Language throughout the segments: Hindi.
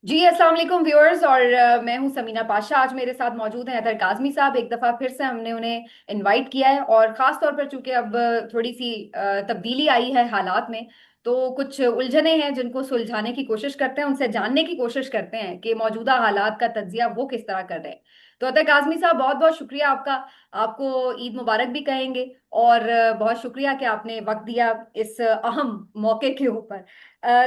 जी अस्सलाम वालेकुम व्यूअर्स। और मैं हूं समीना पाशा। आज मेरे साथ मौजूद हैं हैदर काजमी साहब। एक दफ़ा फिर से हमने उन्हें इनवाइट किया है और ख़ास तौर पर चूंकि अब थोड़ी सी तब्दीली आई है हालात में, तो कुछ उलझने हैं जिनको सुलझाने की कोशिश करते हैं, उनसे जानने की कोशिश करते हैं कि मौजूदा हालात का तज्जिया वो किस तरह कर रहे हैं। तो हैदर काजमी साहब, बहुत बहुत शुक्रिया आपका। आपको ईद मुबारक भी कहेंगे। और बहुत शुक्रिया कि आपने वक्त दिया इस अहम मौके के ऊपर।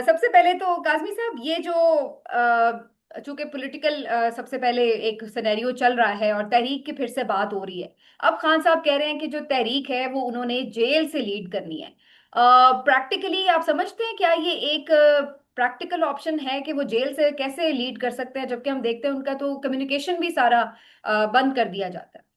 सबसे पहले तो काजमी साहब, ये जो चूंकि पॉलिटिकल सबसे पहले एक सिनेरियो चल रहा है और तहरीक की फिर से बात हो रही है। अब खान साहब कह रहे हैं कि जो तहरीक है वो उन्होंने जेल से लीड करनी है। प्रैक्टिकली आप समझते हैं क्या ये एक प्रैक्टिकल ऑप्शन है कि वो जेल से कैसे लीड कर सकते हैं, जबकि हम देखते हैं उनका तो कम्युनिकेशन भी सारा बंद कर दिया जाता है।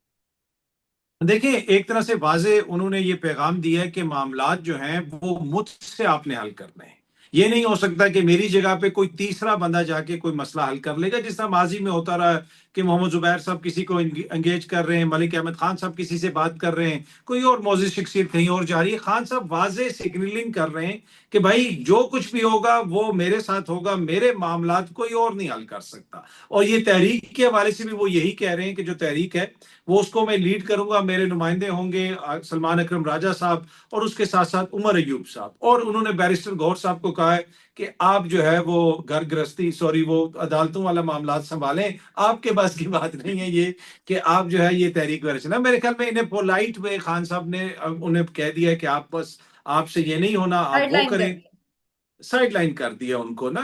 देखिए, एक तरह से वाजे उन्होंने ये पैगाम दिया है कि मामलात जो हैं वो मुझसे आपने हल करने हैं। ये नहीं हो सकता कि मेरी जगह पे कोई तीसरा बंदा जाके कोई मसला हल कर लेगा, जिस तरह माजी में होता रहा कि मोहम्मद जुबैर साहब किसी को एंगेज कर रहे हैं, मलिक अहमद खान साहब किसी से बात कर रहे हैं, कोई और मौजूद शख्सियत कहीं और जा रही है। खान साहब वाजे सिग्नलिंग कर रहे हैं कि भाई जो कुछ भी होगा वो मेरे साथ होगा, मेरे मामलात कोई और नहीं हल कर सकता। और ये तहरीक के हवाले से भी वो यही कह रहे हैं कि जो तहरीक है वो उसको मैं लीड करूंगा, मेरे नुमाइंदे होंगे सलमान अकरम राजा साहब और उसके साथ साथ उमर अयूब साहब। और उन्होंने बैरिस्टर गौहर साहब को कहा है कि आप जो है वो घर गृहस्थी सॉरी वो अदालतों वाला मामला संभालें, आपके पास की बात नहीं है ये कि आप जो है ये तहरीक रचना। मेरे ख्याल में इन्हें पोलाइट वे खान साहब ने उन्हें कह दिया है कि आप बस आपसे ये नहीं होना, आप वो गाइडलाइन कर करें। दी है। साइडलाइन कर दिया उनको ना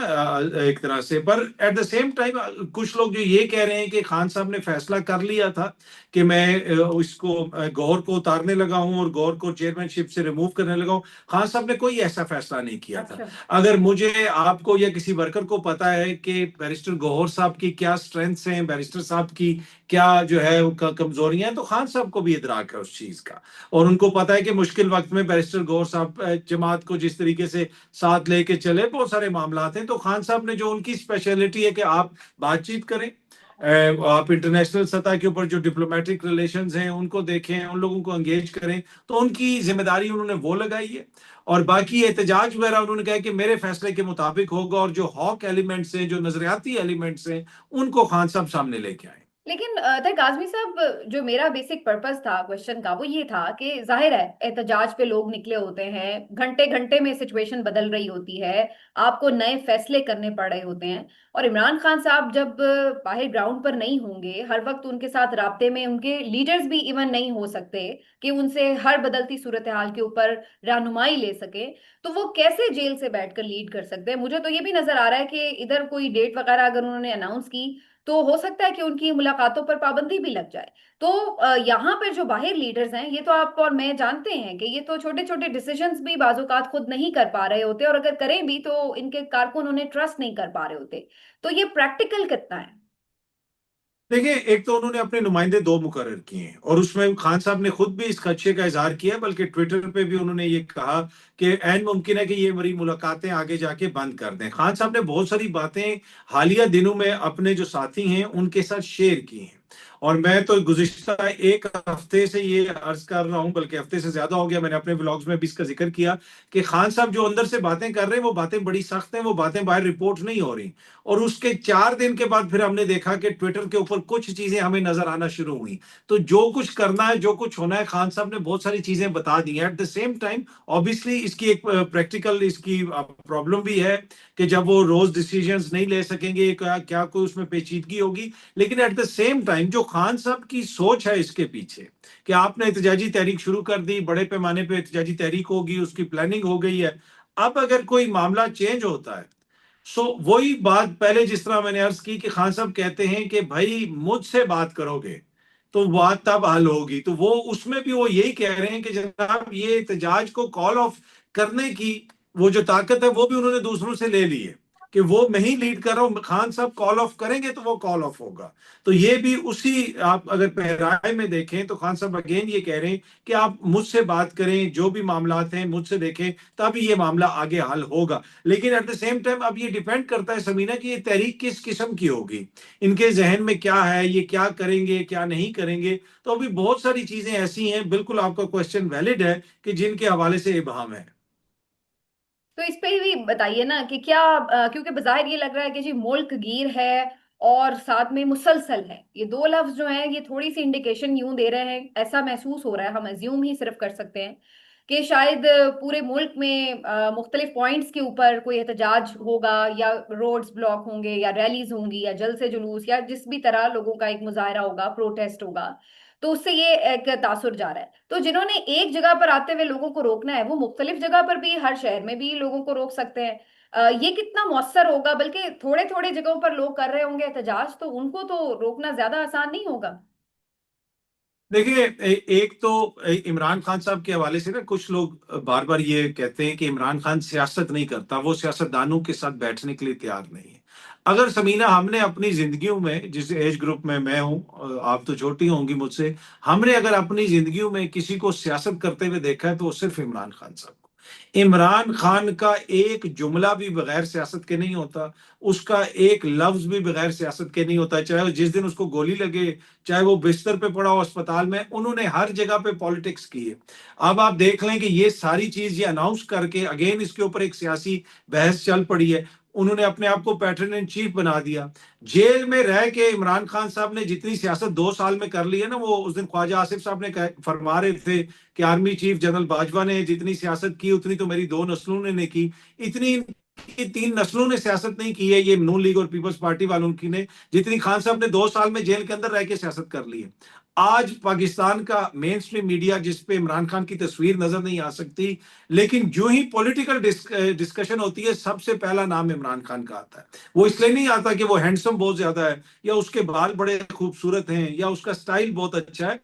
एक तरह से। पर एट द सेम टाइम कुछ लोग जो ये कह रहे हैं कि खान साहब ने फैसला कर लिया था कि मैं इसको गौहर को उतारने लगा हूं और गौहर को चेयरमैनशिप से रिमूव करने लगा हूं। खान साहब ने कोई ऐसा फैसला नहीं किया था। अच्छा। अगर मुझे आपको या किसी वर्कर को पता है कि बैरिस्टर गौहर साहब की क्या स्ट्रेंथ्स हैं, बैरिस्टर साहब की क्या जो है कमजोरियां हैं, तो खान साहब को भी इदराक है उस चीज का। और उनको पता है कि मुश्किल वक्त में बैरिस्टर गौहर साहब जमात को जिस तरीके से साथ लेके चले, बहुत सारे मामला हैं। तो खान साहब ने जो उनकी स्पेशलिटी है कि आप बातचीत करें, आप इंटरनेशनल सतह के ऊपर जो डिप्लोमेटिक रिलेशंस हैं उनको देखें, उन लोगों को एंगेज करें, तो उनकी जिम्मेदारी उन्होंने वो लगाई है। और बाकी एहतजाज वगैरह उन्होंने कहा कि मेरे फैसले के मुताबिक होगा, और जो हॉक एलिमेंट्स हैं, जो नजरियाती एलिमेंट्स हैं, उनको खान साहब सामने लेके आए। लेकिन तक आजमी साहब, जो मेरा बेसिक पर्पस था क्वेश्चन का वो ये था कि जाहिर है एहतजाज पे लोग निकले होते हैं, घंटे घंटे में सिचुएशन बदल रही होती है, आपको नए फैसले करने पड़ रहे होते हैं। और इमरान खान साहब जब बाहर ग्राउंड पर नहीं होंगे, हर वक्त उनके साथ राब्ते में उनके लीडर्स भी इवन नहीं हो सकते कि उनसे हर बदलती सूरत हाल के ऊपर रहनुमाई ले सके, तो वो कैसे जेल से बैठकर लीड कर सकते हैं? मुझे तो ये भी नजर आ रहा है कि इधर कोई डेट वगैरह अगर उन्होंने अनाउंस की तो हो सकता है कि उनकी मुलाकातों पर पाबंदी भी लग जाए। तो यहाँ पर जो बाहर लीडर्स हैं, ये तो आप और मैं जानते हैं कि ये तो छोटे छोटे डिसीजंस भी बाजूकात खुद नहीं कर पा रहे होते, और अगर करें भी तो इनके कारकुन उन्हें ट्रस्ट नहीं कर पा रहे होते। तो ये प्रैक्टिकल कितना है? देखिए, एक तो उन्होंने अपने नुमाइंदे दो मुकर्रर किए हैं और उसमें खान साहब ने खुद भी इस खदशे का इजहार किया, बल्कि ट्विटर पे भी उन्होंने ये कहा कि ऐन मुमकिन है कि ये हमारी मुलाकातें आगे जाके बंद कर दें। खान साहब ने बहुत सारी बातें हालिया दिनों में अपने जो साथी हैं उनके साथ शेयर की हैं। और मैं तो गुज़िश्ता एक हफ्ते से ये अर्ज कर रहा हूं, बल्कि हफ्ते से ज्यादा हो गया, मैंने अपने व्लॉग्स में भी इसका जिक्र किया कि खान साहब जो अंदर से बातें कर रहे हैं वो बातें बड़ी सख्त हैं, वो बातें बाहर रिपोर्ट नहीं हो रही। और उसके 4 दिन के बाद फिर हमने देखा कि ट्विटर के ऊपर कुछ चीजें हमें नजर आना शुरू हुई। तो जो कुछ करना है, जो कुछ होना है, खान साहब ने बहुत सारी चीजें बता दी हैं। At the same time obviously इसकी एक प्रैक्टिकल इसकी प्रॉब्लम भी है कि जब वो रोज डिसीजंस नहीं ले सकेंगे, क्या क्या कोई उसमें पेचीदगी होगी। लेकिन एट द सेम टाइम जो खान साहब की सोच है इसके पीछे कि आपने एहतजाजी तहरीक शुरू कर दी, बड़े पैमाने पे एहतजाजी तहरीक होगी, उसकी प्लानिंग हो गई है। अब अगर कोई मामला चेंज होता है, सो वही बात पहले जिस तरह मैंने अर्ज की कि खान साहब कहते हैं कि भाई मुझसे बात करोगे तो बात तब हल होगी, तो वो उसमें भी वो यही कह रहे हैं कि जनाब ये एहतजाज को कॉल ऑफ करने की वो जो ताकत है वो भी उन्होंने दूसरों से ले ली है कि वो मैं ही लीड कर रहा हूं, खान साहब कॉल ऑफ करेंगे तो वो कॉल ऑफ होगा। तो ये भी उसी आप अगर पहराए में देखें तो खान साहब अगेन ये कह रहे हैं कि आप मुझसे बात करें, जो भी मामलात हैं मुझसे देखें, तभी ये मामला आगे हल होगा। लेकिन एट द सेम टाइम अब ये डिपेंड करता है समीना कि ये तहरीक किस किस्म की होगी, इनके जहन में क्या है, ये क्या करेंगे क्या नहीं करेंगे। तो अभी बहुत सारी चीजें ऐसी हैं, बिल्कुल आपका क्वेश्चन वैलिड है कि जिनके हवाले से इबाहम है। तो इस पे भी बताइए ना कि क्या क्योंकि बाहर ये लग रहा है कि जी मुल्क गिर है और साथ में मुसलसल है, ये दो लफ्ज जो हैं ये थोड़ी सी इंडिकेशन यूं दे रहे हैं, ऐसा महसूस हो रहा है, हम अज्यूम ही सिर्फ कर सकते हैं कि शायद पूरे मुल्क में मुख्तलिफ पॉइंट्स के ऊपर कोई एहतजाज होगा, या रोड्स ब्लॉक होंगे, या रैलीज होंगी, या जलसे जुलूस, या जिस भी तरह लोगों का एक मुजाहरा होगा, प्रोटेस्ट होगा। तो उससे ये एक तासुर जा रहा है। तो जिन्होंने एक जगह पर आते हुए लोगों को रोकना है, वो मुख्तलिफ जगह पर भी, हर शहर में भी लोगों को रोक सकते हैं। ये कितना मौसर होगा, बल्कि थोड़े थोड़े जगहों पर लोग कर रहे होंगे एहतजाज, तो उनको तो रोकना ज्यादा आसान नहीं होगा। देखिए, एक तो इमरान खान साहब के हवाले से ना कुछ लोग बार बार ये कहते हैं कि इमरान खान सियासत नहीं करता, वो सियासतदानों के साथ बैठने के लिए तैयार नहीं है। अगर समीना, हमने अपनी जिंदगियों में, जिस एज ग्रुप में मैं हूं, आप तो छोटी होंगी मुझसे, हमने अगर अपनी जिंदगियों में किसी को सियासत करते हुए देखा है तो वो सिर्फ इमरान खान साहब को। इमरान खान का एक जुमला भी बगैर सियासत के नहीं होता, उसका एक लफ्ज भी बगैर सियासत के नहीं होता, चाहे वो जिस दिन उसको गोली लगे, चाहे वो बिस्तर पे पड़ा हो अस्पताल में, उन्होंने हर जगह पे पॉलिटिक्स की है। अब आप देख लें कि ये सारी चीज ये अनाउंस करके अगेन इसके ऊपर एक सियासी बहस चल पड़ी है। उन्होंने अपने आप को पैटर्न इन चीफ बना दिया। जेल में रह के इमरान खान साहब ने जितनी सियासत 2 साल में कर ली है ना, वो उस दिन ख्वाजा आसिफ साहब ने फरमा रहे थे कि आर्मी चीफ जनरल बाजवा ने जितनी सियासत की उतनी तो मेरी 2 नस्लों ने नहीं की, इतनी कि 3 नस्लों ने सियासत नहीं की है, ये नून लीग और पीपल्स पार्टी वालों की ने, जितनी खान साहब ने 2 साल में जेल के अंदर रह के सियासत कर ली है। आज पाकिस्तान का मेन स्ट्रीम मीडिया, जिसपे इमरान खान की तस्वीर नजर नहीं आ सकती, लेकिन जो ही पॉलिटिकल डिस्कशन होती है सबसे पहला नाम इमरान खान का आता है। वो इसलिए नहीं आता कि वो हैंडसम बहुत ज्यादा है, या उसके बाल बड़े खूबसूरत हैं, या उसका स्टाइल बहुत अच्छा है।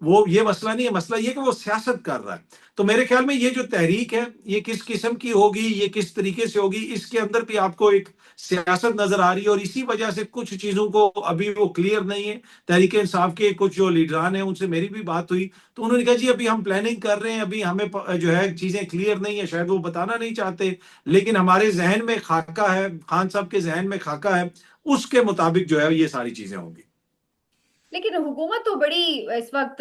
वो ये मसला नहीं है, मसला ये कि वो सियासत कर रहा है। तो मेरे ख्याल में ये जो तहरीक है, ये किस किस्म की होगी, ये किस तरीके से होगी, इसके अंदर भी आपको एक सियासत नजर आ रही है, और इसी वजह से कुछ चीजों को अभी वो क्लियर नहीं है। तहरीक इंसाफ के कुछ जो लीडरान हैं, उनसे मेरी भी बात हुई, तो उन्होंने कहा जी अभी हम प्लानिंग कर रहे हैं, अभी हमें जो है चीजें क्लियर नहीं है, शायद वो बताना नहीं चाहते, लेकिन हमारे जहन में खाका है, खान साहब के जहन में खाका है, उसके मुताबिक जो है ये सारी चीजें होंगी। लेकिन हुकूमत तो बड़ी इस वक्त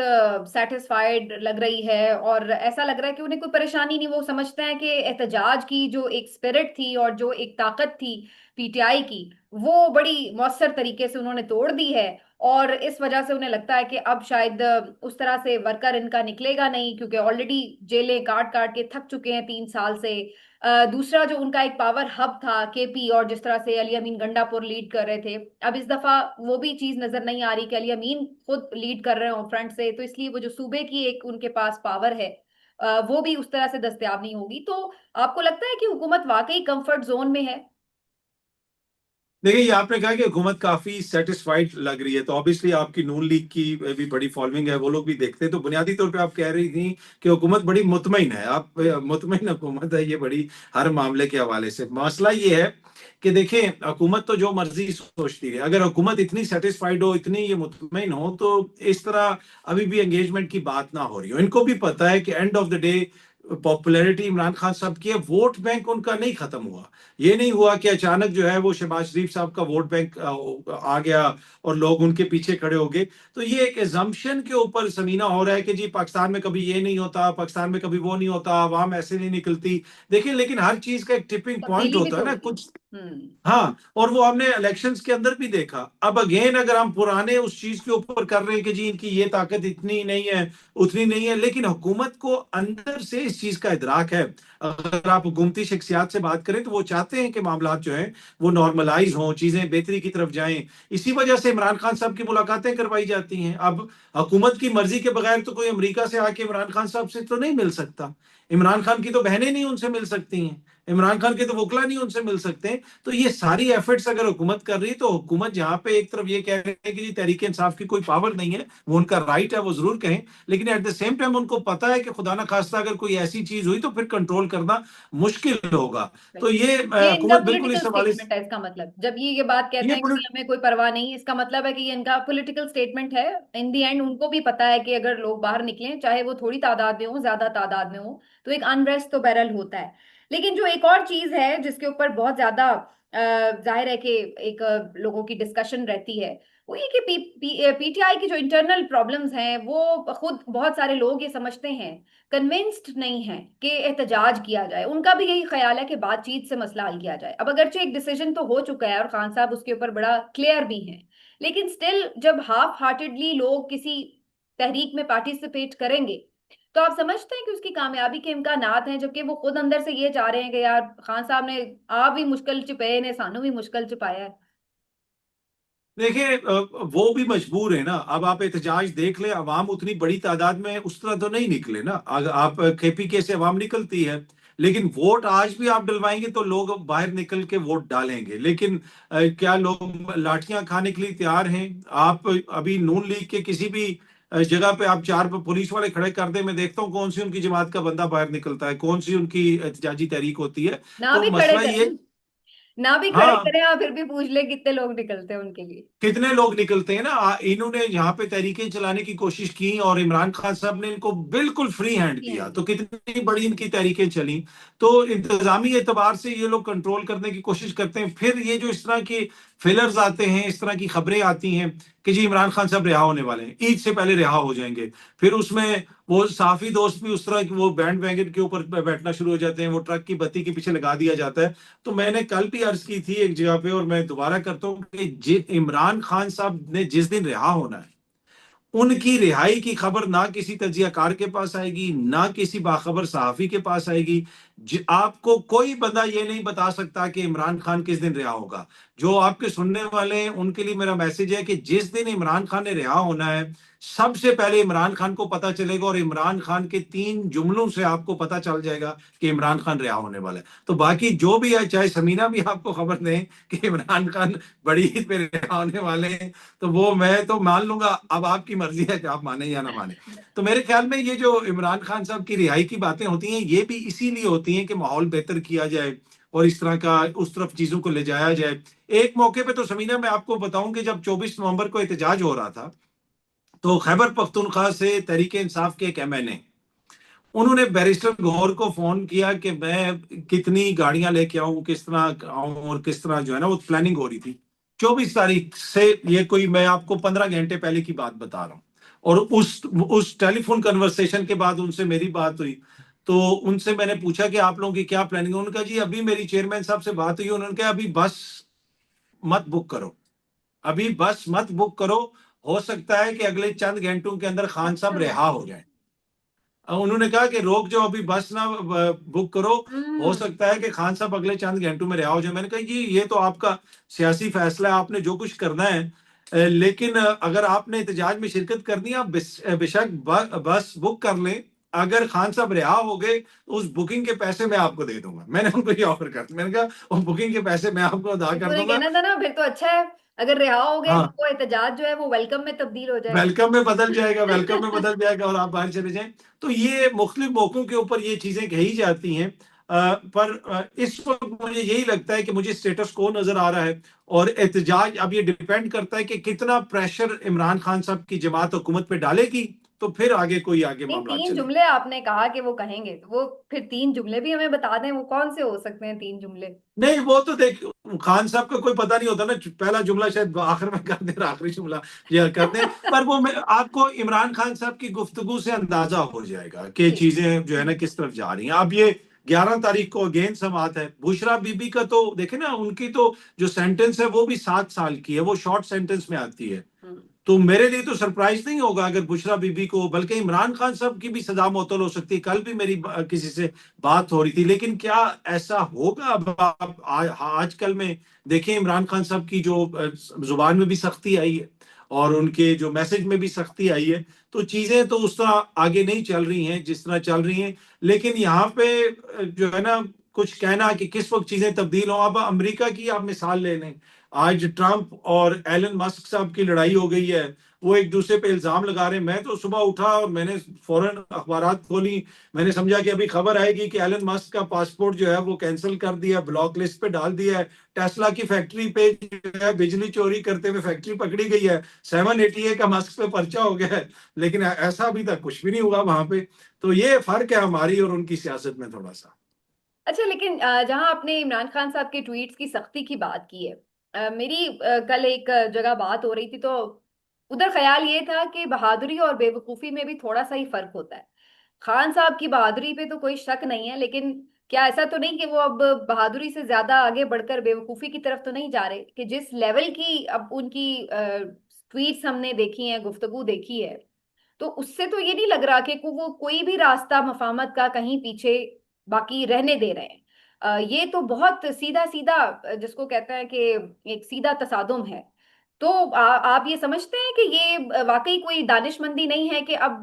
सेटिस्फाइड लग रही है, और ऐसा लग रहा है कि उन्हें कोई परेशानी नहीं। वो समझते हैं कि एहतजाज की जो एक स्पिरिट थी और जो एक ताकत थी पीटीआई की, वो बड़ी मौसर तरीके से उन्होंने तोड़ दी है। और इस वजह से उन्हें लगता है कि अब शायद उस तरह से वर्कर इनका निकलेगा नहीं, क्योंकि ऑलरेडी जेलें काट काट के थक चुके हैं 3 साल से। दूसरा जो उनका एक पावर हब था केपी, और जिस तरह से अली अमीन गंडापुर लीड कर रहे थे, अब इस दफा वो भी चीज नजर नहीं आ रही कि अली अमीन खुद लीड कर रहे हो फ्रंट से। तो इसलिए वो जो सूबे की एक उनके पास पावर है, वो भी उस तरह से दस्तयाब नहीं होगी। तो आपको लगता है कि हुकूमत वाकई कंफर्ट जोन में है? देखिए, ये आपने कहा कि हुकूमत काफी सेटिस्फाइड लग रही है, तो ऑब्वियसली आपकी नून लीग की भी बड़ी फॉलोइंग है, वो लोग भी देखते हैं, तो बुनियादी तौर पे आप कह रही थी कि हुकूमत बड़ी मुतमईन है। आप मुतमईन हुकूमत है ये बड़ी, हर मामले के हवाले से। मसला ये है कि देखें, हुकूमत तो जो मर्जी सोचती है, अगर हुकूमत इतनी सेटिस्फाइड हो, इतनी ये मुतमईन हो, तो इस तरह अभी भी एंगेजमेंट की बात ना हो रही हो। इनको भी पता है कि end of the day popularity Imran Khan साहब की है, वोट बैंक उनका नहीं खत्म हुआ। ये नहीं हुआ कि अचानक जो है वो शहबाज शरीफ साहब का वोट बैंक आ गया और लोग उनके पीछे खड़े हो गए। तो ये एक एजम्पशन के ऊपर समीना हो रहा है कि जी पाकिस्तान में कभी ये नहीं होता, पाकिस्तान में कभी वो नहीं होता, आवाम ऐसे नहीं निकलती। देखिए, लेकिन हर चीज का एक टिपिंग पॉइंट तब्दीली भी होता है तो ना होगी। कुछ। हम्म। हाँ, और वो हमने इलेक्शंस के अंदर भी देखा। अब अगेन अगर हम पुराने उस चीज के ऊपर कर रहे हैं कि जी इनकी ये ताकत इतनी नहीं है, उतनी नहीं है, लेकिन हुकूमत को अंदर से इस चीज का इदराक है। अगर आप हुकूमती शख्सियात से बात करें तो वो चाहते हैं कि मामला जो है वो नॉर्मलाइज हों, चीजें बेहतरी की तरफ जाएं। इसी वजह से इमरान खान साहब की मुलाकातें करवाई जाती हैं। अब हुकूमत की मर्जी के बगैर तो कोई अमेरिका से आके इमरान खान साहब से तो नहीं मिल सकता। इमरान खान की तो बहनें नहीं उनसे मिल सकती हैं, इमरान खान के तो वकला नहीं उनसे मिल सकते हैं। तो ये सारी एफर्ट्स अगर हुकूमत कर रही है, तो हुकूमत जहां पे एक तरफ ये कह रही है कि जी तहरीक इंसाफ की कोई पावर नहीं है, वो उनका राइट है, वो जरूर कहें, लेकिन एट द सेम टाइम उनको पता है कि खुदा ना खास्ता अगर कोई ऐसी चीज हुई तो फिर कंट्रोल करना मुश्किल होगा। तो बिल्कुल। ये ये इनका हुकूमत बिल्कुल पॉलिटिकल इस हवाले स्टेटमेंट से है, इसका मतलब जब ये बात कहते ये हैं कि जी हमें कोई परवाह नहीं, इसका मतलब है कि ये इनका पॉलिटिकल स्टेटमेंट है। इन दी एंड उनको भी पता है कि अगर लोग बाहर निकलें, चाहे वो थोड़ी तादाद में हो, ज्यादा तादाद में हो, तो एक अनरेस्ट तो बहरहाल होता है। लेकिन जो एक और चीज है जिसके ऊपर बहुत ज्यादा जाहिर है कि एक लोगों की डिस्कशन रहती है, वो ये कि पीटीआई की जो इंटरनल प्रॉब्लम्स हैं वो खुद बहुत सारे लोग ये समझते हैं, कन्विंस्ड नहीं है कि एहतजाज किया जाए। उनका भी यही ख्याल है कि बातचीत से मसला हल किया जाए। अब अगरचे एक डिसीजन तो हो चुका है और खान साहब उसके ऊपर बड़ा क्लियर भी हैं, लेकिन स्टिल जब हाफ हार्टेडली लोग किसी तहरीक में पार्टिसिपेट करेंगे तो आप समझते हैं कि उसकी कामयाबी के इम्कानात हैं, जबकि वो खुद अंदर से ये चाह रहे हैं कि यार खान साहब ने आप भी मुश्किल च पे ने सानू भी मुश्किल च पाया है। देखिए वो भी मजबूर है ना। अब आप एहतजाज देख ले, अवाम उतनी बड़ी तादाद में उस तरह तो नहीं निकले ना। आप केपीके से अवाम निकलती है, लेकिन वोट आज भी आप डलवाएंगे तो लोग बाहर निकल के वोट डालेंगे। लेकिन क्या लोग लाठियां खाने के लिए तैयार हैं? आप अभी नून लीग के किसी भी जगह पे आप चार पुलिस वाले खड़े कर दे, मैं देखता हूँ कौन सी उनकी जमात का बंदा बाहर निकलता है, कौन सी उनकी एहतजाजी तहरीक होती है। ना तो भी खड़े मसला ये, करें, ना भी खड़े हाँ, करें, आप फिर भी पूछ ले कितने लोग निकलते हैं उनके लिए। कितने लोग निकलते हैं ना। इन्होंने यहाँ पे तहरीकें चलाने की कोशिश की और इमरान खान साहब ने इनको बिल्कुल फ्री हैंड जी हाँ दिया, जी। तो कितनी बड़ी इनकी तहरीकें चली। तो इंतजामी एतबार से ये लोग कंट्रोल करने की कोशिश करते हैं। फिर ये जो इस तरह के फिलर्स आते हैं, इस तरह की खबरें आती हैं कि जी इमरान खान साहब रिहा होने वाले हैं, ईद से पहले रिहा हो जाएंगे। फिर उसमें वो साफी दोस्त भी उस तरह की वो बैंड वैगन के ऊपर बैठना शुरू हो जाते हैं, वो ट्रक की बत्ती के पीछे लगा दिया जाता है। तो मैंने कल भी अर्ज की थी एक जगह पे, और मैं दोबारा करता हूँ कि इमरान खान साहब ने जिस दिन रिहा होना है, उनकी रिहाई की खबर ना किसी तजियाकार के पास आएगी, ना किसी बाखबर सहाफी के पास आएगी। आपको कोई बंदा ये नहीं बता सकता कि इमरान खान किस दिन रिहा होगा। जो आपके सुनने वाले हैं उनके लिए मेरा मैसेज है कि जिस दिन इमरान खान ने रिहा होना है, सबसे पहले इमरान खान को पता चलेगा, और इमरान खान के 3 जुमलों से आपको पता चल जाएगा कि इमरान खान रिहा होने वाला है। तो बाकी जो भी है, चाहे समीना भी आपको खबर दें कि इमरान खान बड़ी ईद पे रिहा होने वाले हैं, तो वो मैं तो मान लूंगा। अब आपकी मर्जी है कि आप माने या ना माने। तो मेरे ख्याल में ये जो इमरान खान साहब की रिहाई की बातें होती हैं, ये भी इसीलिए होती हैं कि माहौल बेहतर किया जाए और इस तरह का उस तरफ चीजों को ले जाया जाए। एक मौके पे तो समीना मैं आपको बताऊं कि जब 24 नवंबर को एहतजाज हो रहा था, तो खैबर पख्तूनख्वा से तहरीके इंसाफ के एक एमएनए, उन्होंने बैरिस्टर गौहर को फोन किया कि मैं कितनी गाड़ियां लेके आऊं, किस तरह आऊं, और किस तरह जो है ना वो प्लानिंग हो रही थी 24 तारीख से। ये कोई मैं आपको 15 घंटे पहले की बात बता रहा हूँ। और उस टेलीफोन कन्वर्सेशन के बाद उनसे मेरी बात हुई। तो उनसे मैंने पूछा कि आप लोगों की क्या प्लानिंग है। उन्होंने कहा जी अभी मेरी चेयरमैन साहब से बात हुई, उन्होंने कहा अभी बस मत बुक करो, अभी बस मत बुक करो, हो सकता है कि अगले चंद घंटों के अंदर खान साहब अच्छा। रिहा हो जाए। उन्होंने कहा कि रोक जाओ, अभी बस ना बुक करो, हो हम्म। सकता है कि खान साहब अगले चंद घंटों में रिहा हो जाए। मैंने कहा जी ये तो आपका सियासी फैसला है, आपने जो कुछ करना है। लेकिन अगर आपने एहतजाज में शिरकत करनी है, आप बेशक बस बुक कर लें। अगर खान साहब रिहा हो गए तो उस बुकिंग के पैसे मैं आपको दे दूंगा। मैंने उनको ये ऑफर कर दिया, मैंने कहा उस बुकिंग के पैसे मैं आपको अदा फिर तो कर ये दूंगा। कहना था ना, फिर तो अच्छा है, अगर रिहा हो गए तो हाँ, वो एहतजाज जो है वो वेलकम में तब्दील हो जाएगा। वेलकम में बदल जाएगा, वेलकम में बदल जाएगा और आप बाहर चले जाएं। तो ये मुख्तलिफ मौकों के ऊपर ये चीजें कही जाती हैं। पर इस वक्त मुझे यही लगता है कि मुझे स्टेटस को नजर आ रहा है। और एहतजाज अब ये डिपेंड करता है कि कितना प्रेशर इमरान खान साहब की जमात हुकूमत पे डालेगी, तो फिर आगे कोई आगे नहीं, मामला तीन चलेंगे। जुमले आपने कहा कि वो कहेंगे, तो वो फिर तीन जुमले भी हमें बता दें, वो कौन से हो सकते हैं तीन जुमले? नहीं वो तो देख, खान साहब का कोई पता नहीं होता ना, पहला जुमला शायद आखिर में कर दे, आखिरी जुमला ये कर दे। पर वो आपको इमरान खान साहब की गुफ्तगू से अंदाजा हो जाएगा कि जी। चीजें जो है ना किस तरफ जा रही हैं। अब ये 11 तारीख को अगेन समात है। बुशरा बीबी का तो देखे ना, उनकी तो जो सेंटेंस है वो भी 7 साल की है, वो शॉर्ट सेंटेंस में आती है। हम्म। तो मेरे लिए तो सरप्राइज नहीं होगा अगर बुशरा बीबी को, बल्कि इमरान खान साहब की भी सजा मुअत्तल हो सकती है। कल भी मेरी किसी से बात हो रही थी, लेकिन क्या ऐसा होगा? अब आप आजकल में देखें, इमरान खान साहब की जो जुबान में भी सख्ती आई है और उनके जो मैसेज में भी सख्ती आई है, तो चीजें तो उस तरह आगे नहीं चल रही हैं जिस तरह चल रही हैं। लेकिन यहाँ पे जो है ना, कुछ कहना कि किस वक्त चीजें तब्दील हों। अब अमेरिका की आप मिसाल ले लें, आज ट्रंप और एलन मस्क साहब की लड़ाई हो गई है, वो एक दूसरे पे इल्जाम लगा रहे हैं। मैं तो सुबह उठा और मैंने फौरन अखबारात खोली, मैंने समझा कि अभी खबर आएगी कि एलन मस्क का पासपोर्ट जो है वो कैंसिल कर दिया, ब्लॉक लिस्ट पे डाल दिया है। टेस्ला की फैक्ट्री पे जो है बिजली चोरी करते हुए फैक्ट्री पकड़ी गई है, 780 का मस्क पे पर्चा हो गया है। लेकिन ऐसा अभी तक कुछ भी नहीं हुआ वहां पे। तो ये फर्क है हमारी और उनकी सियासत में थोड़ा सा। अच्छा, लेकिन जहां आपने इमरान खान साहब के ट्वीट्स की सख्ती की बात की है, मेरी कल एक जगह बात हो रही थी, तो उधर ख्याल ये था कि बहादुरी और बेवकूफी में भी थोड़ा सा ही फर्क होता है। खान साहब की बहादुरी पे तो कोई शक नहीं है, लेकिन क्या ऐसा तो नहीं कि वो अब बहादुरी से ज्यादा आगे बढ़कर बेवकूफी की तरफ तो नहीं जा रहे, कि जिस लेवल की अब उनकी ट्वीट्स हमने देखी है, गुफ्तगू देखी है, तो उससे तो ये नहीं लग रहा कि वो कोई भी रास्ता मफाहमत का कहीं पीछे बाकी रहने दे रहे हैं। ये तो बहुत सीधा सीधा, जिसको कहते हैं कि एक सीधा तसादुम है। तो आप ये समझते हैं कि ये वाकई कोई दानिशमंदी नहीं है कि अब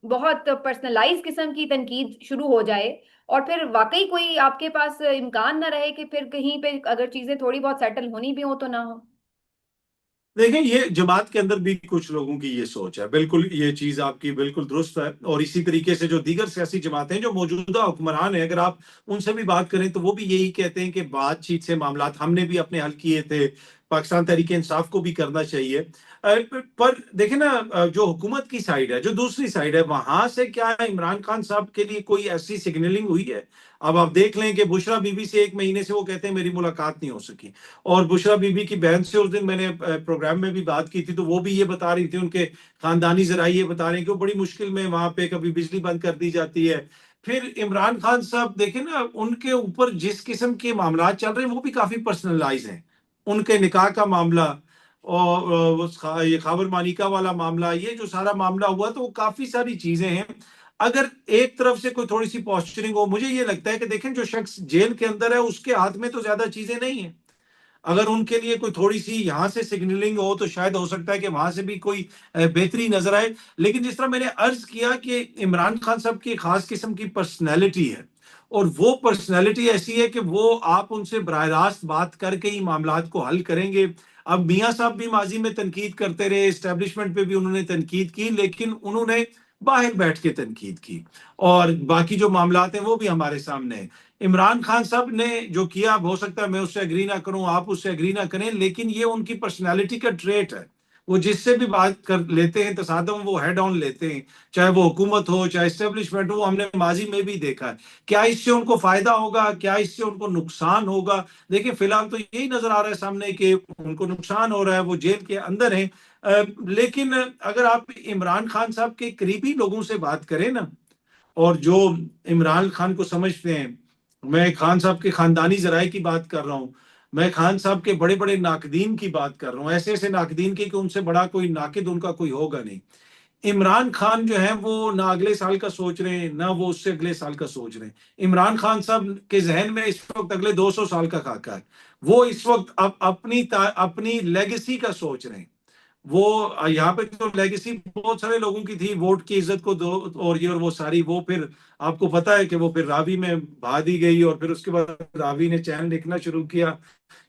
बहुत पर्सनलाइज किस्म की तनकीद शुरू हो जाए, और फिर वाकई कोई आपके पास इम्कान ना रहे कि फिर कहीं पे अगर चीजें थोड़ी बहुत सेटल होनी भी हो तो ना हो। देखिए, ये जमात के अंदर भी कुछ लोगों की ये सोच है, बिल्कुल ये चीज आपकी बिल्कुल दुरुस्त है। और इसी तरीके से जो दीगर सियासी जमातें हैं, जो मौजूदा हुक्मरान है, अगर आप उनसे भी बात करें तो वो भी यही कहते हैं कि बातचीत से मामला हमने भी अपने हल किए थे, पाकिस्तान तहरीक इंसाफ को भी करना चाहिए। पर देखे ना, जो हुकूमत की साइड है, जो दूसरी साइड है, वहां से क्या इमरान खान साहब के लिए कोई ऐसी सिग्नलिंग हुई है? अब आप देख लें कि बुशरा बीबी से 1 महीने से वो कहते हैं मेरी मुलाकात नहीं हो सकी। और बुशरा बीबी की बहन से उस दिन मैंने प्रोग्राम में भी बात की थी, तो वो भी ये बता रही थी, उनके खानदानी जराये ये बता रहे हैं कि वो बड़ी मुश्किल में वहां पे कभी बिजली बंद कर दी जाती है। फिर इमरान खान साहब देखे ना, उनके ऊपर जिस किस्म के मामला चल रहे हैं वो भी काफी पर्सनलाइज हैं। उनके निकाह का मामला और ये खाबर मानिका वाला मामला, ये जो सारा मामला हुआ, तो वो काफी सारी चीजें हैं। अगर एक तरफ से कोई थोड़ी सी पॉस्चरिंग हो, मुझे ये लगता है कि देखें, जो शख्स जेल के अंदर है उसके हाथ में तो ज्यादा चीजें नहीं है। अगर उनके लिए कोई थोड़ी सी यहां से सिग्नलिंग हो तो शायद हो सकता है कि वहां से भी कोई बेहतरी नजर आए। लेकिन जिस तरह मैंने अर्ज किया कि इमरान खान साहब की एक खास किस्म की पर्सनैलिटी है, और वो पर्सनैलिटी ऐसी है कि वो आप उनसे बराह रास्त बात करके ही मामलात को हल करेंगे। अब मियाँ साहब भी माजी में तनकीद करते रहे, इस्टेब्लिशमेंट पे भी उन्होंने तनकीद की, लेकिन उन्होंने बाहर बैठ के तनकीद की। और बाकी जो मामलात हैं वो भी हमारे सामने हैं। इमरान खान साहब ने जो किया, अब हो सकता है मैं उससे एग्री ना करूं, आप उससे एग्री ना करें, लेकिन ये उनकी पर्सनालिटी का ट्रेट है। वो जिससे भी बात कर लेते हैं तसादम वो हेड ऑन लेते हैं, चाहे वो हुकूमत हो चाहे एस्टेब्लिशमेंट हो। हमने माजी में भी देखा है। क्या इससे उनको फायदा होगा, क्या इससे उनको नुकसान होगा? देखिए, फिलहाल तो यही नजर आ रहा है सामने कि उनको नुकसान हो रहा है, वो जेल के अंदर हैं। लेकिन अगर आप इमरान खान साहब के करीबी लोगों से बात करें ना, और जो इमरान खान को समझते हैं, मैं खान साहब के खानदानी जराये की बात कर रहा हूं, मैं खान साहब के बड़े बड़े नाकदीन की बात कर रहा हूं, ऐसे ऐसे नाकदीन की कि उनसे बड़ा कोई नाकिद उनका कोई होगा नहीं। इमरान खान जो है वो ना अगले साल का सोच रहे हैं, ना वो उससे अगले साल का सोच रहे हैं। इमरान खान साहब के जहन में इस वक्त अगले 200 साल का खाका है। वो इस वक्त अपनी लेगेसी का सोच रहे हैं। वो यहाँ पे तो लेगेसी बहुत सारे लोगों की थी, वोट की इज्जत को दो, और ये और वो सारी, वो फिर आपको पता है कि वो फिर रावी में बहा दी गई, और फिर उसके बाद रावी ने चैन लिखना शुरू किया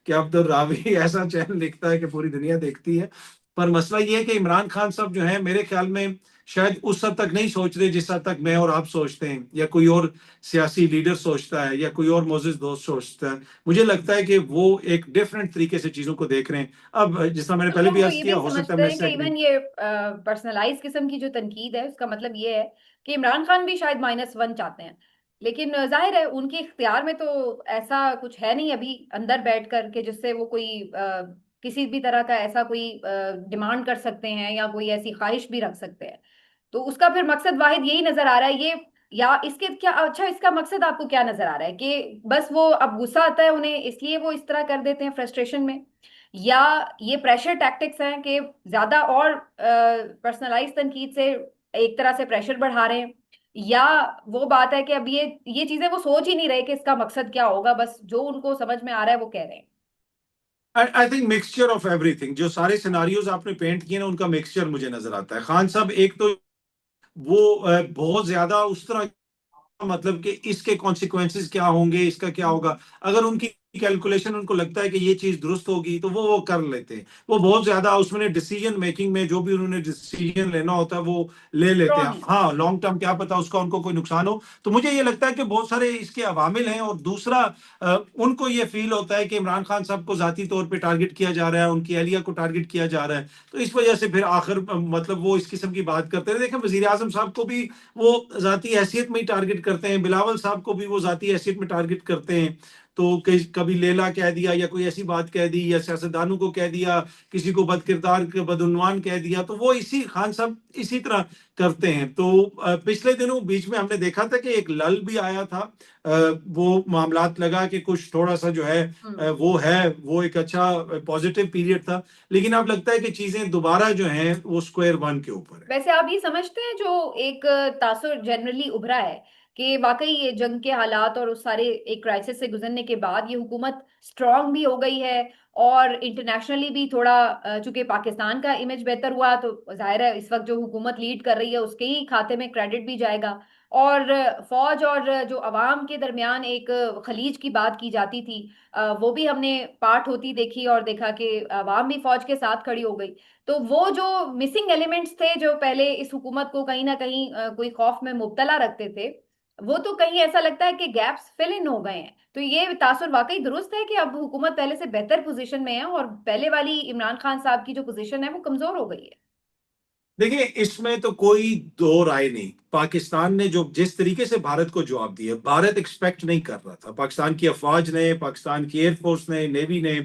कि अब तो रावी ऐसा चैन लिखता है कि पूरी दुनिया देखती है। पर मसला ये है कि इमरान खान साहब जो है, मेरे ख्याल में शायद उस हद तक नहीं सोच रहे जिस हद तक मैं और आप सोचते हैं, या कोई और सियासी लीडर सोचता है, या कोई और मोअज़्ज़िज़ दोस्त सोचता है। मुझे लगता है कि वो एक डिफरेंट तरीके से चीजों को देख रहे हैं। अब जिस तरह मैंने तो क्या पहले भी वो अर्ज ये किया, भी हो सकता है समझते मैं हैं कि इससे agree- इवन ये पर्सनलाइज किस्म की जो तनकीद है, उसका मतलब ये है कि इमरान खान भी शायद -1 चाहते हैं, लेकिन जाहिर है उनके इख्तियार में तो ऐसा कुछ है नहीं अभी अंदर बैठ कर के जिससे वो कोई किसी भी तरह का ऐसा कोई डिमांड कर सकते हैं या कोई ऐसी ख्वाहिश भी रख सकते हैं। तो उसका फिर मकसद वाहिद यही नजर आ रहा है ये, या इसके क्या, अच्छा इसका मकसद आपको क्या नजर आ रहा है कि बस वो अब गुस्सा आता है उन्हें इसलिए वो इस तरह कर देते हैं फ्रस्ट्रेशन में, या ये प्रेशर टैक्टिक्स हैं कि ज्यादा और पर्सनलाइज तनकीद से एक तरह से प्रेशर बढ़ा रहे हैं, या वो बात है कि अब ये चीजें वो सोच ही नहीं रहे कि इसका मकसद क्या होगा, बस जो उनको समझ में आ रहा है वो कह रहे हैं। I think mixture of everything, जो सारे सिनारियोज आपने पेंट किए ना, उनका मिक्सचर मुझे नजर आता है। खान साहब एक तो वो बहुत ज्यादा उस तरह, मतलब कि इसके कॉन्सिक्वेंसेस क्या होंगे, इसका क्या होगा, अगर उनकी कैलकुलेशन उनको लगता है कि ये चीज दुरुस्त होगी तो वो कर लेते हैं। वो बहुत ज्यादा उसमें डिसीजन मेकिंग में जो भी उन्होंने डिसीजन लेना होता है वो ले लेते हैं। स्ट्रांग है। हाँ, लॉन्ग टर्म क्या पता उसका उनको कोई नुकसान हो। तो मुझे ये लगता है कि बहुत सारे इसके अवामिल हैं। और दूसरा, उनको ये फील होता है कि इमरान खान साहब को जाती तौर पे टारगेट किया जा रहा है, उनकी अहलिया को टारगेट किया जा रहा है। तो इस वजह से फिर आखिर मतलब वो इस किस्म की बात करते हैं। देखें, वजीर आजम साहब को भी वो जाती हैसियत में ही टारगेट करते हैं, बिलावल साहब को भी वो जाती हैसियत में टारगेट करते हैं। तो कभी लेला कह दिया या कोई ऐसी बात कह दी, या सियासतदानों को कह दिया, किसी को बदकिरदार बदउनवान कह दिया, तो वो इसी खान साहब इसी तरह करते हैं। तो पिछले दिनों बीच में हमने देखा था कि एक लल भी आया था। वो मामलात लगा कि कुछ थोड़ा सा जो है हम्म। वो एक अच्छा पॉजिटिव पीरियड था। लेकिन अब लगता है कि चीजें दोबारा जो हैं वो स्क्वायर वन के ऊपर है। वैसे आप ये समझते हैं जो एक तासुर जनरली उभरा है कि वाकई ये जंग के हालात और उस सारे एक क्राइसिस से गुजरने के बाद ये हुकूमत स्ट्रांग भी हो गई है, और इंटरनेशनली भी थोड़ा चूंकि पाकिस्तान का इमेज बेहतर हुआ तो जाहिर है इस वक्त जो हुकूमत लीड कर रही है उसके ही खाते में क्रेडिट भी जाएगा। और फौज और जो अवाम के दरमियान एक खलीज की बात की जाती थी, वो भी हमने पार्ट होती देखी और देखा कि अवाम भी फौज के साथ खड़ी हो गई। तो वो जो मिसिंग एलिमेंट्स थे जो पहले इस हुकूमत को कहीं ना कहीं कोई खौफ में मुब्तला रखते थे, वो तो कहीं ऐसा लगता है कि गैप्स फिल इन हो गए हैं। तो ये तासुर वाकई दुरुस्त है कि अब हुकूमत पहले से बेहतर पोजीशन में है और पहले वाली इमरान खान साहब की जो पोजीशन है वो कमजोर हो गई है। देखिए, इसमें तो कोई दो राय नहीं। पाकिस्तान ने जो जिस तरीके से भारत को जवाब दिया, भारत एक्सपेक्ट नहीं कर रहा था। पाकिस्तान की अफवाज ने, पाकिस्तान की एयरफोर्स ने, नेवी ने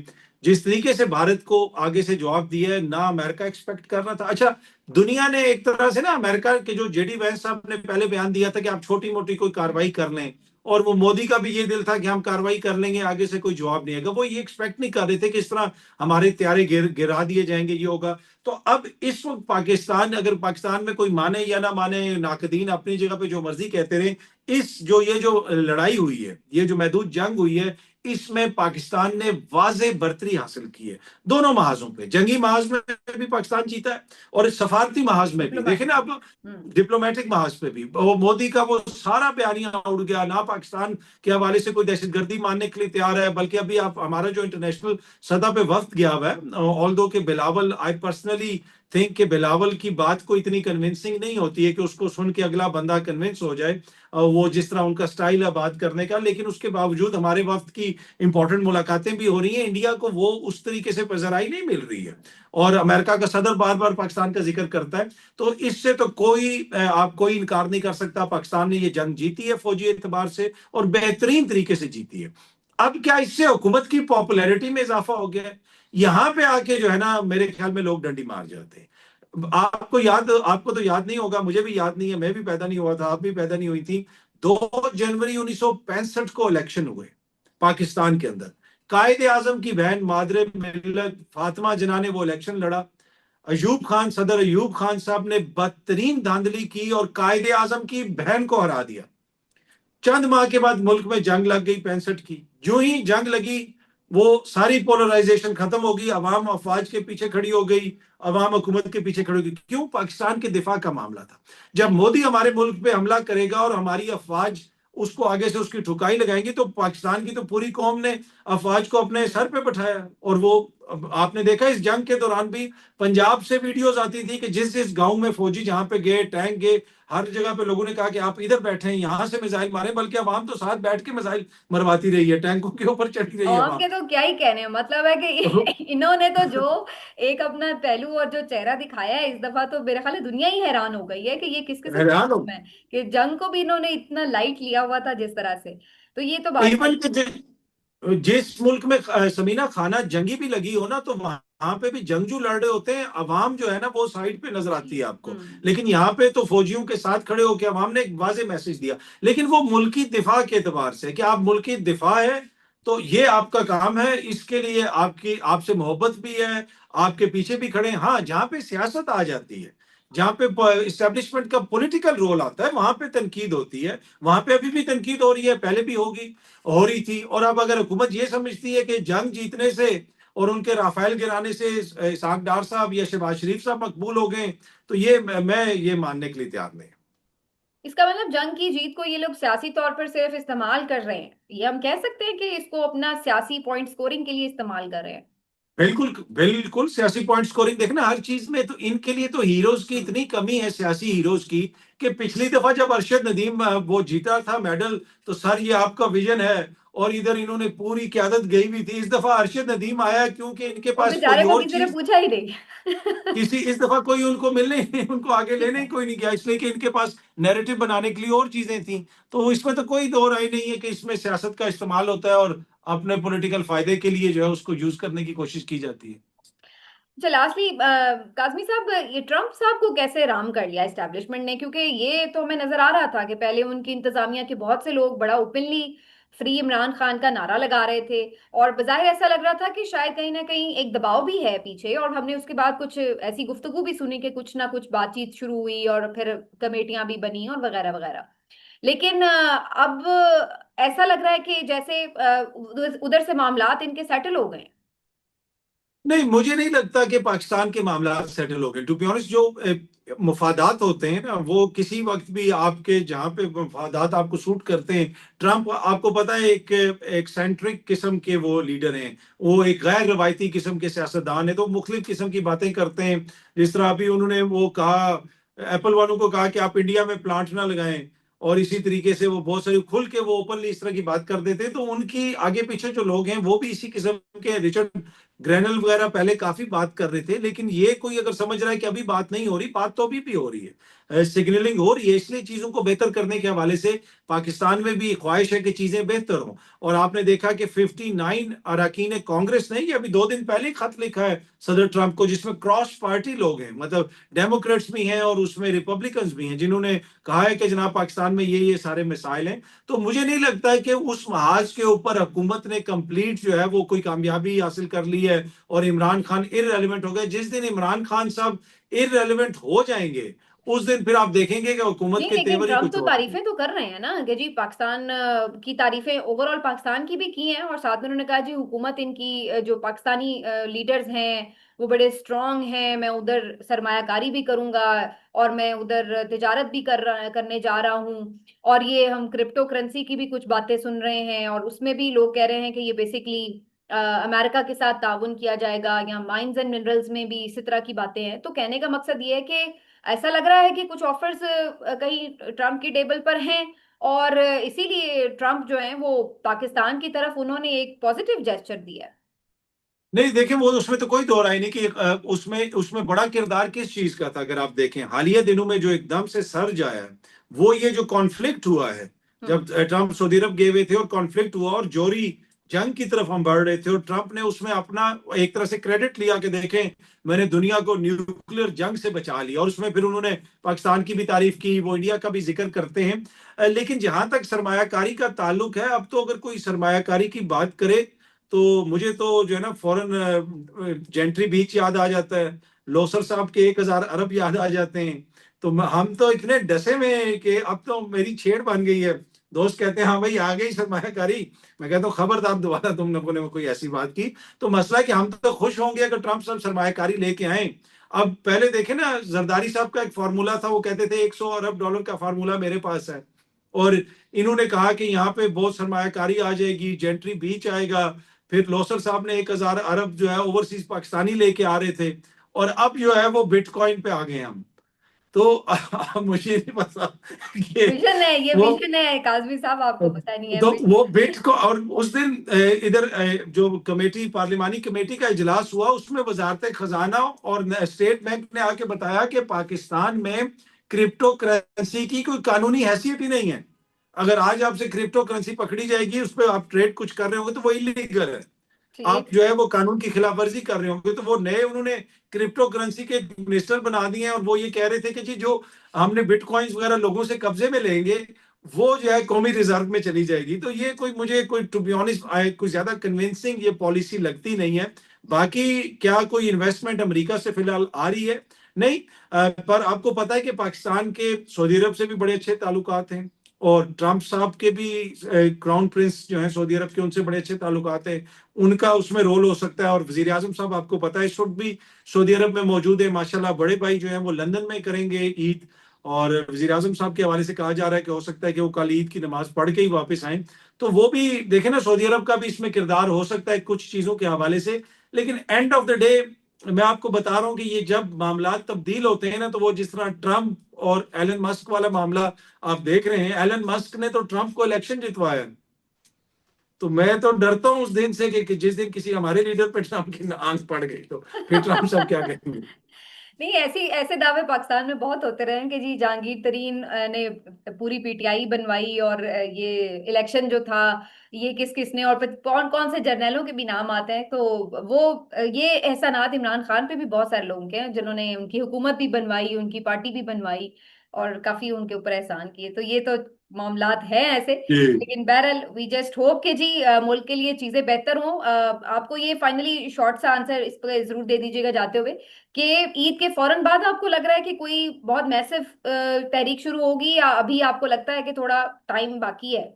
जिस तरीके से भारत को आगे से जवाब दिया है, ना अमेरिका एक्सपेक्ट कर रहा था। अच्छा, दुनिया ने एक तरह से ना, अमेरिका के जो जेडी वैंस साहब ने पहले बयान दिया था कि आप छोटी मोटी कोई कार्रवाई कर लें, और वो मोदी का भी ये दिल था कि हम कार्रवाई कर लेंगे, आगे से कोई जवाब नहीं आएगा। वो ये एक्सपेक्ट नहीं कर रहे थे कि इस तरह हमारे त्यारे गिरा दिए जाएंगे, ये होगा। तो अब इस वक्त पाकिस्तान, अगर पाकिस्तान में कोई माने या ना माने, नाकदीन अपनी जगह पे जो मर्जी कहते रहे, ये जो लड़ाई हुई है, ये जो महदूद जंग हुई है, इसमें पाकिस्तान ने वाज़े बर्तरी हासिल की है। दोनों महाजों पे, जंगी महाज में भी पाकिस्तान जीता है, और सफारती महाज में भी। देखे ना, डिप्लोमेटिक। अब हम्म। डिप्लोमेटिक महाज पे भी वो मोदी का वो सारा बयानिया उड़ गया। ना पाकिस्तान के हवाले से कोई दहशतगर्दी मानने के लिए तैयार है, बल्कि अभी आप हमारा जो इंटरनेशनल सतह पे वफ्द गया हुआ है, ऑल दो के बिलावल, आई पर्सनली थिंक कि बिलावल की बात को इतनी कन्विंसिंग नहीं होती है कि उसको सुन के अगला बंदा कन्विंस हो जाए, वो जिस तरह उनका स्टाइल है बात करने का। लेकिन उसके बावजूद हमारे वफ्द की इंपॉर्टेंट मुलाकातें भी हो रही हैं। इंडिया को वो उस तरीके से पजराई नहीं मिल रही है, और अमेरिका का सदर बार बार पाकिस्तान का जिक्र करता है। तो इससे तो आप कोई इनकार नहीं कर सकता, पाकिस्तान ने ये जंग जीती है फौजी एतबार से, और बेहतरीन तरीके से जीती है। अब क्या इससे हुकूमत की पॉपुलैरिटी में इजाफा हो गया है? यहाँ पे आके जो है ना, मेरे ख्याल में लोग डंडी मार जाते हैं। आपको तो याद नहीं होगा, मुझे भी याद नहीं है, मैं भी पैदा नहीं हुआ था, आप भी पैदा नहीं हुई थी। 2 जनवरी 1965 को इलेक्शन हुए पाकिस्तान के अंदर। कायदे आजम की बहन मादरे मिल्लत फातिमा जिन्ना ने वो इलेक्शन लड़ा। सदर अयूब खान साहब ने बदतरीन धांधली की और कायदे आजम की बहन को हरा दिया। चंद माह के बाद मुल्क में जंग लग गई 65 की। जो ही जंग लगी, वो सारी पोलराइजेशन खत्म हो गई, अवाम अफवाज के पीछे खड़ी हो गई, अवाम हुकूमत के पीछे खड़ी हो गई। क्यों? पाकिस्तान के दिफा का मामला था। जब मोदी हमारे मुल्क पे हमला करेगा और हमारी अफवाज उसको आगे से उसकी ठुकाई लगाएंगी, तो पाकिस्तान की तो पूरी कौम ने अफवाज को अपने सर पे बैठाया। और वो आपने देखा इस जंग के दौरान भी पंजाब से वीडियोस आती थी कि जिस जिस गांव में फौजी जहां पे गए, टैंक गए, हर जगह पे लोगों ने कहा कि आप इधर बैठे हैं, यहां से मिसाइल मारे, बल्कि अवाम तो साथ बैठ के मिसाइल मरवाती रही है, टैंकों के ऊपर चढ़ी रही है आवाम अवाम। के तो क्या ही कहने हैं, मतलब है कि इन्होंने तो जो एक अपना पहलू और जो चेहरा दिखाया है इस दफा, तो मेरे ख्याल है दुनिया ही हैरान हो गई है कि ये किस किस्म की हैरान हो। कौम है कि जंग को भी इन्होंने इतना लाइट लिया हुआ था जिस तरह से। तो ये तो बात है इवन ही। कि जिस मुल्क में समीना खाना जंगी भी लगी हो ना, तो वहां पे भी जंगजू लड़ रहे होते हैं, अवाम जो है ना वो साइड पे नजर आती है आपको। हम्म। लेकिन यहाँ पे तो फौजियों के साथ खड़े होकर अवाम ने एक वाजे मैसेज दिया। लेकिन वो मुल्की दिफा के एतबार से कि आप मुल्की दिफा है, तो ये आपका काम है, इसके लिए आपकी आपसे मोहब्बत भी है, आपके पीछे भी खड़े हैं। हाँ, जहाँ पे सियासत आ जाती है, जहाँ पे इस्टेब्लिशमेंट का पॉलिटिकल रोल आता है, वहां पे तनकीद होती है। वहां पे अभी भी तनकीद हो रही है, पहले भी होगी, हो रही थी। और अब अगर हुकूमत ये समझती है कि जंग जीतने से और उनके राफेल गिराने से इसहाक डार साहब या शहबाज शरीफ साहब मकबूल हो गए, तो ये मैं ये मानने के लिए तैयार नहीं। इसका मतलब जंग की जीत को ये लोग सियासी तौर पर सिर्फ इस्तेमाल कर रहे हैं, ये हम कह सकते हैं कि इसको अपना सियासी पॉइंट स्कोरिंग के लिए इस्तेमाल कर रहे हैं। बिल्कुल बिल्कुल, सियासी पॉइंट स्कोरिंग देखना हर चीज में, तो इनके लिए तो हीरोज की इतनी कमी है, सियासी हीरोज की, कि पिछली दफा जब अरशद नदीम वो जीता था मेडल, तो सर ये आपका विजन है, और इधर इन्होंने पूरी क्यादत गई हुई थी। इस दफा अरशद नदीम आया क्योंकि इनके वो पास कोई बेचारे को और किसी ने चीज, पूछा ही नहीं। किसी इस दफा कोई उनको मिलने उनको आगे लेने ही कोई नहीं गया, इसलिए कि इनके पास नैरेटिव बनाने के लिए और चीजें थी। तो इसमें तो कोई दो राय नहीं है कि इसमें सियासत का इस्तेमाल होता है और अपने पॉलिटिकल फायदे के लिए जो है उसको यूज करने की कोशिश की जाती है। अच्छा, लास्टली काजमी साहब, ये ट्रम्प साहब को कैसे राम कर लिया एस्टेब्लिशमेंट ने? क्योंकि ये तो हमें नजर आ रहा था कि पहले उनकी इंतजामिया के बहुत से लोग बड़ा ओपनली फ्री इमरान खान का नारा लगा रहे थे, और बज़ाहिर ऐसा लग रहा था कि शायद कहीं ना कहीं एक दबाव भी है पीछे, और हमने उसके बाद कुछ ऐसी गुफ्तगू भी सुनी कि कुछ ना कुछ बातचीत शुरू हुई और फिर कमेटियां भी बनी और वगैरह वगैरह। लेकिन अब ऐसा लग रहा है कि जैसे उधर से मामलात इनके सेटल हो गए। नहीं, मुझे नहीं लगता कि पाकिस्तान के मामला सेटल हो गए। टू बी ऑनेस्ट, जो मफादात होते हैं ना, वो किसी वक्त भी आपके जहां पे मफादात आपको सूट करते हैं। ट्रम्प, आपको पता है, एक एक सेंट्रिक किस्म के वो लीडर हैं, वो एक गैर रवायती किस्म के सियासतदान है, तो मुख्तलिफ किस्म की बातें करते हैं। जिस तरह अभी उन्होंने वो कहा, एप्पल वालों को कहा कि आप इंडिया में प्लांट ना लगाएं, और इसी तरीके से वो बहुत सारी खुल के वो ओपनली इस तरह की बात कर देते हैं। तो उनकी आगे पीछे जो लोग हैं वो भी इसी किस्म के, रिचर्ड ग्रेनल वगैरह पहले काफी बात कर रहे थे, लेकिन ये कोई अगर समझ रहा है कि अभी बात नहीं हो रही, बात तो अभी भी हो रही है, सिग्नलिंग हो रही है। इसलिए चीजों को बेहतर करने के हवाले से पाकिस्तान में भी ख्वाहिश है कि चीजें बेहतर हों। और आपने देखा कि 59 अरकान कांग्रेस ने ये अभी 2 दिन पहले खत लिखा है सदर ट्रंप को, जिसमें क्रॉस पार्टी लोग हैं, मतलब डेमोक्रेट्स भी हैं और उसमें रिपब्लिकन्स भी हैं, जिन्होंने कहा है कि जनाब पाकिस्तान में ये सारे मिसाइल हैं। तो मुझे नहीं लगता है कि उस महाज के ऊपर हुकूमत ने कंप्लीट जो है वो कोई कामयाबी हासिल कर ली है और इमरान खान इररेलेवेंट हो गए। जिस दिन इमरान खान साहब इररेलेवेंट हो जाएंगे, उस दिन फिर आप देखेंगे कि हुकूमत नहीं, के लेकिन तेवर ही ट्रम्प कुछ तो और होंगे। तारीफें तो कर रहे हैं ना कि जी पाकिस्तान की तारीफें ओवरऑल पाकिस्तान की भी की हैं, और साथ में उन्होंने कहा जी हुकूमत इनकी जो पाकिस्तानी लीडर्स हैं वो बड़े स्ट्रांग हैं, मैं उधर सरमायाकारी भी करूंगा और मैं उधर तिजारत भी करने जा रहा हूँ। और ये हम क्रिप्टो करेंसी की भी कुछ बातें सुन रहे हैं, और उसमें भी लोग कह रहे हैं कि ये बेसिकली अमेरिका के साथ ताउन किया जाएगा, या माइंस एंड मिनरल्स में भी इसी तरह की बातें हैं। तो कहने का मकसद ये है कि ऐसा लग रहा है कि कुछ ऑफर्स कहीं ट्रम्प की टेबल पर हैं, और इसीलिए ट्रम्प जो है वो पाकिस्तान की तरफ उन्होंने एक पॉजिटिव जेस्चर दिया है। नहीं, देखें, वो उसमें तो कोई दो राय नहीं कि उसमें उसमें बड़ा किरदार किस चीज का था। अगर आप देखें हालिया दिनों में जो एकदम से सर्ज आया है, वो ये जो कॉन्फ्लिक्ट हुआ है, हम्म। जब ट्रंप सऊदी अरब गए हुए थे और कॉन्फ्लिक्ट हुआ और जोरी जंग की तरफ हम बढ़ रहे थे, और ट्रंप ने उसमें अपना एक तरह से क्रेडिट लिया कि देखें मैंने दुनिया को न्यूक्लियर जंग से बचा लिया, और उसमें फिर उन्होंने पाकिस्तान की भी तारीफ की, वो इंडिया का भी जिक्र करते हैं। लेकिन जहां तक सरमायाकारी का ताल्लुक है, अब तो अगर कोई सरमायाकारी की बात करे तो मुझे तो जो है ना फॉरेन जेंट्री बीच याद आ जाता है, लोसर साहब के 1,000 अरब याद आ जाते हैं। तो हम तो इतने डसे में हैं कि अब तो मेरी छेड़ बन गई है। दोस्त कहते हैं हाँ भाई आ गई सरमायाकारी, मैं कहता हूँ खबरदार दोबारा तुम लोगों ने कोई ऐसी बात की। तो मसला है कि हम तो खुश होंगे अगर ट्रंप साहब सरमायाकारी लेके आए। अब पहले देखे ना, जरदारी साहब का एक फार्मूला था, वो कहते थे 100 अरब डॉलर का फार्मूला मेरे पास है, और इन्होंने कहा कि यहाँ पे बहुत सरमायाकारी आ जाएगी, जेंट्री बीच आएगा। फिर लोसर साहब ने 1,000 अरब जो है ओवरसीज पाकिस्तानी लेके आ रहे थे, और अब जो है वो बिटकॉइन पे आ गए हम। तो मुझे नहीं पता कि विजन है, ये वो, विजन है काजमी साहब, आपको पता नहीं है तो वो विजन। बिट को, और उस दिन इधर जो कमेटी, पार्लिमानी कमेटी का इजलास हुआ, उसमें वजारत खजाना और स्टेट बैंक ने आके बताया कि पाकिस्तान में क्रिप्टो करेंसी की कोई कानूनी हैसियत ही नहीं है। अगर आज आपसे क्रिप्टो करेंसी पकड़ी जाएगी, उस पर आप ट्रेड कुछ कर रहे होंगे तो वो इलीगल है, आप ठीक। जो है वो कानून की खिलाफ वर्जी कर रहे होंगे। तो वो नए उन्होंने क्रिप्टो करेंसी के मिनिस्टर बना दिए हैं, और वो ये कह रहे थे कि जी जो हमने बिटकॉइंस वगैरह लोगों से कब्जे में लेंगे, वो जो है कौमी रिजर्व में चली जाएगी। तो ये कोई, मुझे कोई टू बी ऑनेस्ट कोई ज्यादा कन्विंसिंग ये पॉलिसी लगती नहीं है। बाकी क्या कोई इन्वेस्टमेंट अमेरिका से फिलहाल आ रही है? नहीं। पर आपको पता है कि पाकिस्तान के सऊदी अरब से भी बड़े अच्छे ताल्लुकात हैं, और ट्रंप साहब के भी क्राउन प्रिंस जो हैं सऊदी अरब के, उनसे बड़े अच्छे ताल्लुकात हैं। उनका उसमें रोल हो सकता है। और वजीर आजम साहब आपको पता है इस वक्त भी सऊदी अरब में मौजूद है, माशाल्लाह। बड़े भाई जो है वो लंदन में करेंगे ईद, और वजीर आजम साहब के हवाले से कहा जा रहा है कि हो सकता है कि वो कल ईद की नमाज पढ़ के ही वापस आए। तो वो भी देखे ना, सऊदी अरब का भी इसमें किरदार हो सकता है कुछ चीजों के हवाले से। लेकिन एंड ऑफ द डे मैं आपको बता रहा हूं कि ये जब मामला तब्दील होते हैं ना, तो वो जिस तरह ट्रंप और एलन मस्क वाला मामला आप देख रहे हैं, एलन मस्क ने तो ट्रंप को इलेक्शन जितवाया। तो मैं तो डरता हूं उस दिन से कि जिस दिन किसी हमारे लीडर पे ट्रंप की आंख पड़ गई तो फिर ट्रंप सब क्या कहेंगे। नहीं, ऐसी ऐसे दावे पाकिस्तान में बहुत होते रहे हैं कि जी जहांगीर तरीन ने पूरी पीटीआई बनवाई, और ये इलेक्शन जो था ये किस किस ने, और कौन कौन से जर्नैलों के भी नाम आते हैं। तो वो ये एहसानात इमरान खान पे भी बहुत सारे लोगों के हैं जिन्होंने उनकी हुकूमत भी बनवाई, उनकी पार्टी भी बनवाई, और काफी उनके ऊपर एहसान किए। तो ये तो मामलात हैं ऐसे। जी। लेकिन बहरहाल वी जस्ट होप कि जी मुल्क के लिए चीजें बेहतर हों। आपको ये फाइनली शॉर्ट सा आंसर इस पर जरूर दे दीजिएगा जाते हुए कि ईद के फौरन बाद आपको लग रहा है कि कोई बहुत मैसिव तहरीक शुरू होगी, या अभी आपको लगता है कि थोड़ा टाइम बाकी है?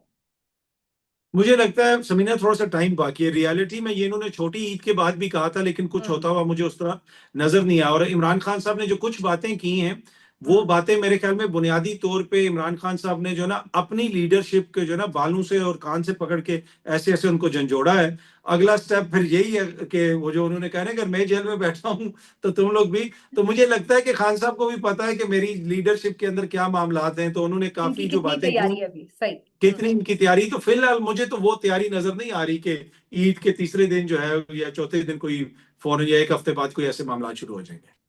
मुझे लगता है समीना थोड़ा सा टाइम बाकी है। रियलिटी में ये इन्होंने छोटी ईद के बाद भी कहा था, लेकिन कुछ हम्म। होता हुआ मुझे उस तरह नजर नहीं आया। और इमरान खान साहब ने जो कुछ बातें की हैं, वो हम्म। बातें मेरे ख्याल में बुनियादी तौर पे इमरान खान साहब ने जो ना अपनी लीडरशिप के जो ना बालों से और कान से पकड़ के ऐसे ऐसे उनको झंझोड़ा है। अगला स्टेप फिर यही है कि वो जो उन्होंने कहा ना, अगर मैं जेल में बैठा हूं तो तुम लोग भी। तो मुझे लगता है कि खान साहब को भी पता है कि मेरी लीडरशिप के अंदर क्या मामलात हैं, तो उन्होंने इनकी काफी जो कितनी बातें की, तैयारी है अभी, सही। कितनी इनकी तैयारी। तो फिलहाल मुझे तो वो तैयारी नजर नहीं आ रही कि ईद के तीसरे दिन जो है या चौथे दिन कोई फौरन या एक हफ्ते बाद कोई ऐसे मामला शुरू हो जाएंगे।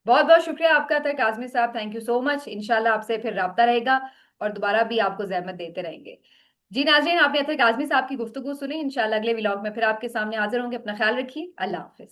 बहुत बहुत शुक्रिया आपका था काजमी साहब, थैंक यू सो मच। इंशाल्लाह आपसे फिर राब्ता रहेगा और दोबारा भी आपको जहमत देते रहेंगे। जी नाज़रीन, आपने अतर काजमी साहब की गुफ्तगू सुनी। इंशाल्लाह अगले व्लॉग में फिर आपके सामने हाजिर होंगे। अपना ख्याल रखिए। अल्लाह हाफिज।